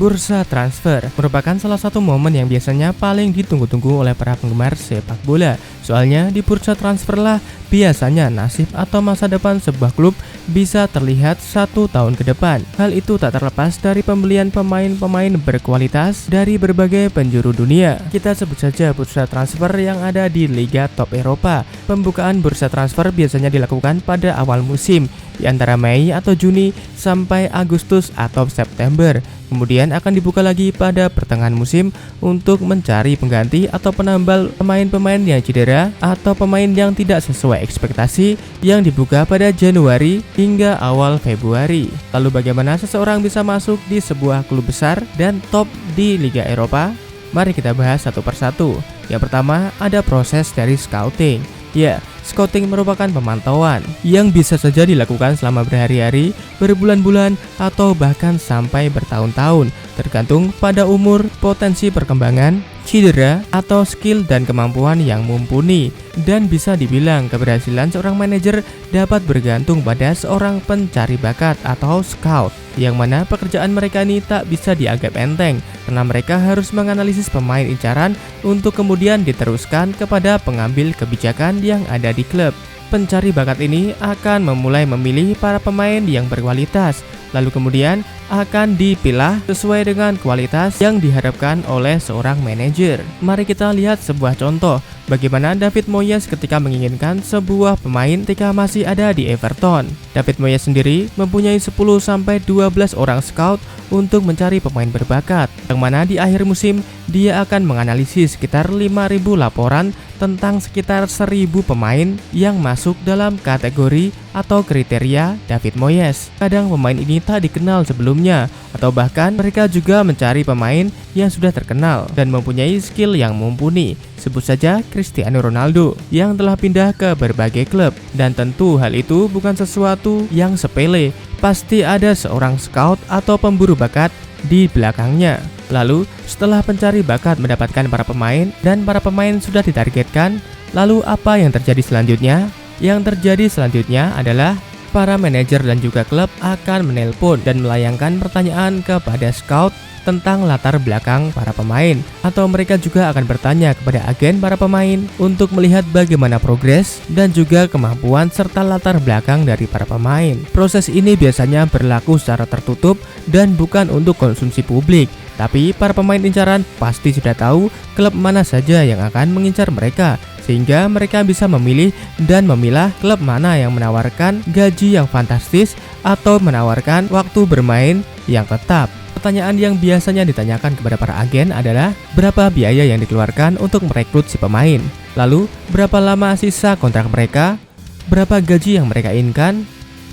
Bursa transfer merupakan salah satu momen yang biasanya paling ditunggu-tunggu oleh para penggemar sepak bola. Soalnya di bursa transfer lah biasanya nasib atau masa depan sebuah klub bisa terlihat 1 tahun ke depan. Hal itu tak terlepas dari pembelian pemain-pemain berkualitas dari berbagai penjuru dunia. Kita sebut saja bursa transfer yang ada di Liga Top Eropa. Pembukaan bursa transfer biasanya dilakukan pada awal musim, di antara Mei atau Juni sampai Agustus atau September. Kemudian akan dibuka lagi pada pertengahan musim untuk mencari pengganti atau penambal pemain-pemain yang cedera atau pemain yang tidak sesuai ekspektasi, yang dibuka pada Januari hingga awal Februari. Lalu bagaimana seseorang bisa masuk di sebuah klub besar dan top di Liga Eropa? Mari kita bahas satu persatu. Yang pertama, ada proses dari scouting. Ya, scouting merupakan pemantauan yang bisa saja dilakukan selama berhari-hari, berbulan-bulan, atau bahkan sampai bertahun-tahun, tergantung pada umur, potensi perkembangan, cedera, atau skill dan kemampuan yang mumpuni. Dan bisa dibilang keberhasilan seorang manajer dapat bergantung pada seorang pencari bakat atau scout, yang mana pekerjaan mereka ini tak bisa dianggap enteng, karena mereka harus menganalisis pemain incaran untuk kemudian diteruskan kepada pengambil kebijakan yang ada di klub. Pencari bakat ini akan memulai memilih para pemain yang berkualitas, lalu kemudian akan dipilah sesuai dengan kualitas yang diharapkan oleh seorang manajer. Mari kita lihat sebuah contoh bagaimana David Moyes ketika menginginkan sebuah pemain ketika masih ada di Everton. David Moyes sendiri mempunyai 10-12 orang scout untuk mencari pemain berbakat, yang mana di akhir musim dia akan menganalisis sekitar 5.000 laporan tentang sekitar 1.000 pemain yang masuk dalam kategori atau kriteria David Moyes. Kadang pemain ini tak dikenal sebelumnya, atau bahkan mereka juga mencari pemain yang sudah terkenal dan mempunyai skill yang mumpuni. Sebut saja Cristiano Ronaldo yang telah pindah ke berbagai klub, dan tentu hal itu bukan sesuatu yang sepele. Pasti ada seorang scout atau pemburu bakat di belakangnya. Lalu setelah pencari bakat mendapatkan para pemain dan para pemain sudah ditargetkan, lalu apa yang terjadi selanjutnya? Yang terjadi selanjutnya adalah para manajer dan juga klub akan menelpon dan melayangkan pertanyaan kepada scout tentang latar belakang para pemain, atau mereka juga akan bertanya kepada agen para pemain untuk melihat bagaimana progres dan juga kemampuan serta latar belakang dari para pemain. Proses ini biasanya berlaku secara tertutup dan bukan untuk konsumsi publik, tapi para pemain incaran pasti sudah tahu klub mana saja yang akan mengincar mereka, sehingga mereka bisa memilih dan memilah klub mana yang menawarkan gaji yang fantastis atau menawarkan waktu bermain yang tetap. Pertanyaan yang biasanya ditanyakan kepada para agen adalah berapa biaya yang dikeluarkan untuk merekrut si pemain, lalu berapa lama sisa kontrak mereka, berapa gaji yang mereka inginkan,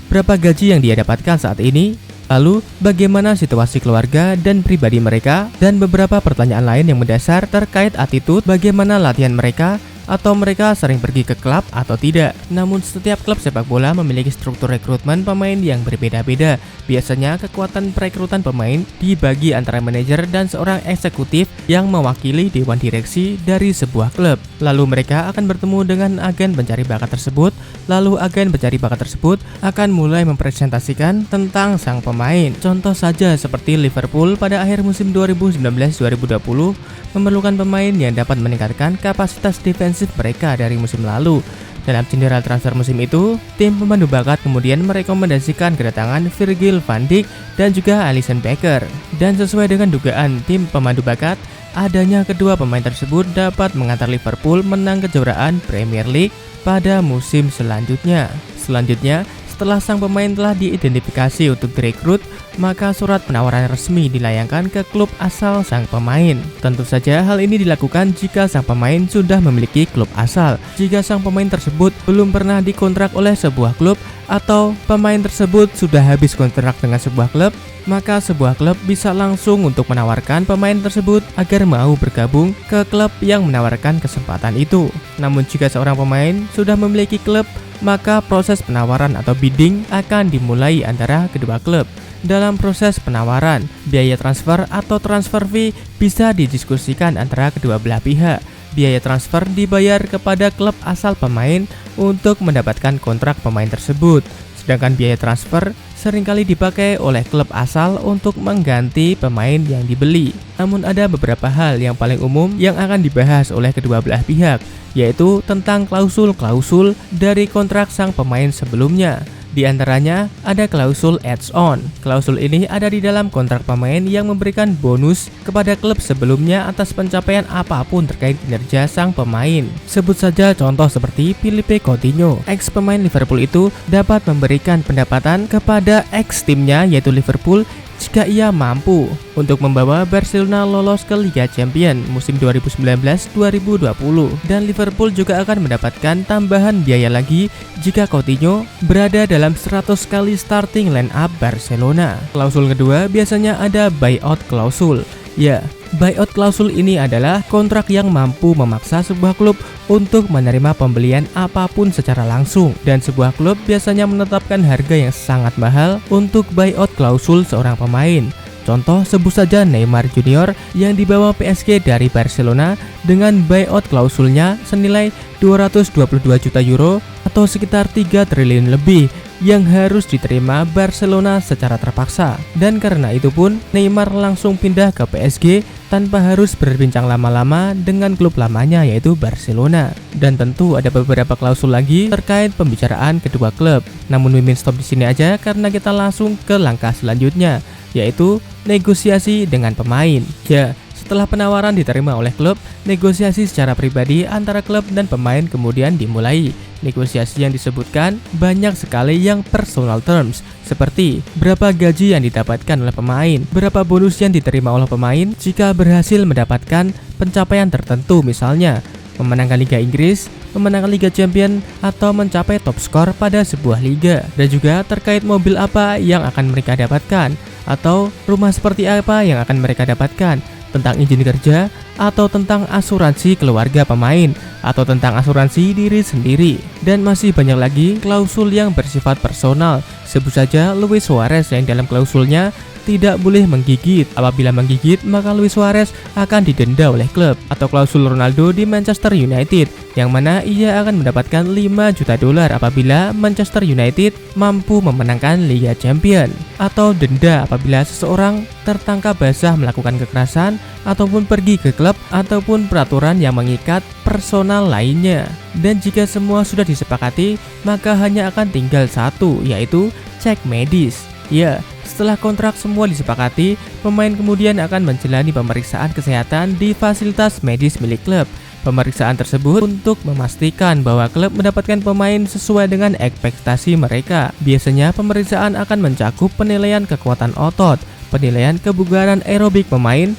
berapa gaji yang dia dapatkan saat ini, lalu bagaimana situasi keluarga dan pribadi mereka, dan beberapa pertanyaan lain yang mendasar terkait attitude, bagaimana latihan mereka, atau mereka sering pergi ke klub atau tidak. Namun setiap klub sepak bola memiliki struktur rekrutmen pemain yang berbeda-beda. Biasanya kekuatan perekrutan pemain dibagi antara manajer dan seorang eksekutif yang mewakili dewan direksi dari sebuah klub. Lalu mereka akan bertemu dengan agen pencari bakat tersebut. Lalu agen pencari bakat tersebut akan mulai mempresentasikan tentang sang pemain. Contoh saja seperti Liverpool pada akhir musim 2019-2020 memerlukan pemain yang dapat meningkatkan kapasitas defensif mereka dari musim lalu. Dalam general transfer musim itu, tim pemandu bakat kemudian merekomendasikan kedatangan Virgil van Dijk dan juga Alisson Becker. Dan sesuai dengan dugaan tim pemandu bakat, adanya kedua pemain tersebut dapat mengantar Liverpool menang kejuaraan Premier League pada musim selanjutnya. Setelah sang pemain telah diidentifikasi untuk direkrut, maka surat penawaran resmi dilayangkan ke klub asal sang pemain. Tentu saja hal ini dilakukan jika sang pemain sudah memiliki klub asal. Jika sang pemain tersebut belum pernah dikontrak oleh sebuah klub atau pemain tersebut sudah habis kontrak dengan sebuah klub, maka sebuah klub bisa langsung untuk menawarkan pemain tersebut agar mau bergabung ke klub yang menawarkan kesempatan itu. Namun jika seorang pemain sudah memiliki klub, maka proses penawaran atau bidding akan dimulai antara kedua klub. Dalam proses penawaran, biaya transfer atau transfer fee bisa didiskusikan antara kedua belah pihak. Biaya transfer dibayar kepada klub asal pemain untuk mendapatkan kontrak pemain tersebut. Sedangkan biaya transfer seringkali dipakai oleh klub asal untuk mengganti pemain yang dibeli. Namun ada beberapa hal yang paling umum yang akan dibahas oleh kedua belah pihak, yaitu tentang klausul-klausul dari kontrak sang pemain sebelumnya. Di antaranya ada klausul add-on. Klausul ini ada di dalam kontrak pemain yang memberikan bonus kepada klub sebelumnya atas pencapaian apapun terkait kinerja sang pemain. Sebut saja contoh seperti Philippe Coutinho. Ex pemain Liverpool itu dapat memberikan pendapatan kepada ex timnya yaitu Liverpool jika ia mampu untuk membawa Barcelona lolos ke Liga Champions musim 2019-2020, dan Liverpool juga akan mendapatkan tambahan biaya lagi jika Coutinho berada dalam 100 kali starting line up Barcelona. Klausul kedua biasanya ada buyout klausul. Ya, buyout klausul ini adalah kontrak yang mampu memaksa sebuah klub untuk menerima pembelian apapun secara langsung, dan sebuah klub biasanya menetapkan harga yang sangat mahal untuk buyout klausul seorang pemain. Contoh sebut saja Neymar Junior yang dibawa PSG dari Barcelona dengan buyout klausulnya senilai 222 juta euro atau sekitar 3 triliun lebih yang harus diterima Barcelona secara terpaksa. Dan karena itu pun Neymar langsung pindah ke PSG tanpa harus berbincang lama-lama dengan klub lamanya yaitu Barcelona. Dan tentu ada beberapa klausul lagi terkait pembicaraan kedua klub. Namun mimin stop di sini aja karena kita langsung ke langkah selanjutnya, yaitu negosiasi dengan pemain. Ya, setelah penawaran diterima oleh klub, negosiasi secara pribadi antara klub dan pemain kemudian dimulai. Negosiasi yang disebutkan banyak sekali yang personal terms, seperti berapa gaji yang didapatkan oleh pemain, berapa bonus yang diterima oleh pemain jika berhasil mendapatkan pencapaian tertentu, misalnya memenangkan Liga Inggris, memenangkan Liga Champions, atau mencapai top skor pada sebuah liga. Dan juga terkait mobil apa yang akan mereka dapatkan, atau rumah seperti apa yang akan mereka dapatkan, tentang izin kerja, atau tentang asuransi keluarga pemain, atau tentang asuransi diri sendiri. Dan masih banyak lagi klausul yang bersifat personal. Sebut saja Luis Suarez yang dalam klausulnya tidak boleh menggigit. Apabila menggigit, maka Luis Suarez akan didenda oleh klub. Atau klausul Ronaldo di Manchester United, yang mana ia akan mendapatkan 5 juta dolar apabila Manchester United mampu memenangkan Liga Champions. Atau denda apabila seseorang tertangkap basah melakukan kekerasan ataupun pergi ke klub, ataupun peraturan yang mengikat personal lainnya. Dan jika semua sudah disepakati, maka hanya akan tinggal satu, yaitu cek medis. Ya, setelah kontrak semua disepakati, pemain kemudian akan menjalani pemeriksaan kesehatan di fasilitas medis milik klub. Pemeriksaan tersebut untuk memastikan bahwa klub mendapatkan pemain sesuai dengan ekspektasi mereka. Biasanya pemeriksaan akan mencakup penilaian kekuatan otot, penilaian kebugaran aerobik pemain,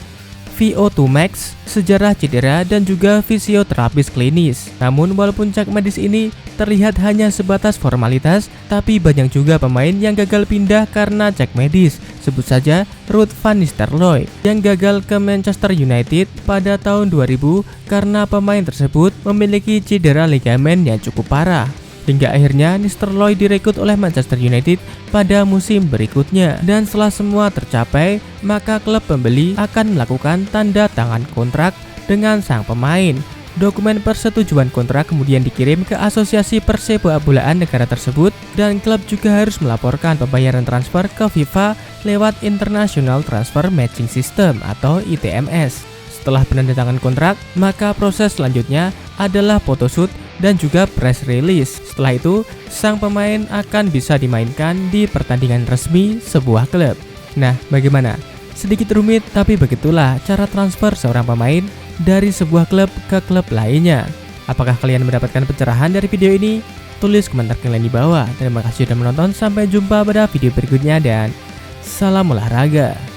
VO2 max, sejarah cedera, dan juga fisioterapis klinis. Namun walaupun cek medis ini terlihat hanya sebatas formalitas, tapi banyak juga pemain yang gagal pindah karena cek medis. Sebut saja Ruud van Nistelrooy yang gagal ke Manchester United pada tahun 2000 karena pemain tersebut memiliki cedera ligamen yang cukup parah. Hingga akhirnya Nistelrooy direkrut oleh Manchester United pada musim berikutnya. Dan setelah semua tercapai, maka klub pembeli akan melakukan tanda tangan kontrak dengan sang pemain. Dokumen persetujuan kontrak kemudian dikirim ke Asosiasi Persepak Bolaan negara tersebut, dan klub juga harus melaporkan pembayaran transfer ke FIFA lewat International Transfer Matching System atau ITMS. Setelah penandatangan kontrak, maka proses selanjutnya adalah photoshoot dan juga press release. Setelah itu, sang pemain akan bisa dimainkan di pertandingan resmi sebuah klub. Nah, bagaimana? Sedikit rumit, tapi begitulah cara transfer seorang pemain dari sebuah klub ke klub lainnya. Apakah kalian mendapatkan pencerahan dari video ini? Tulis komentar kalian di bawah. Terima kasih sudah menonton, sampai jumpa pada video berikutnya dan salam olahraga.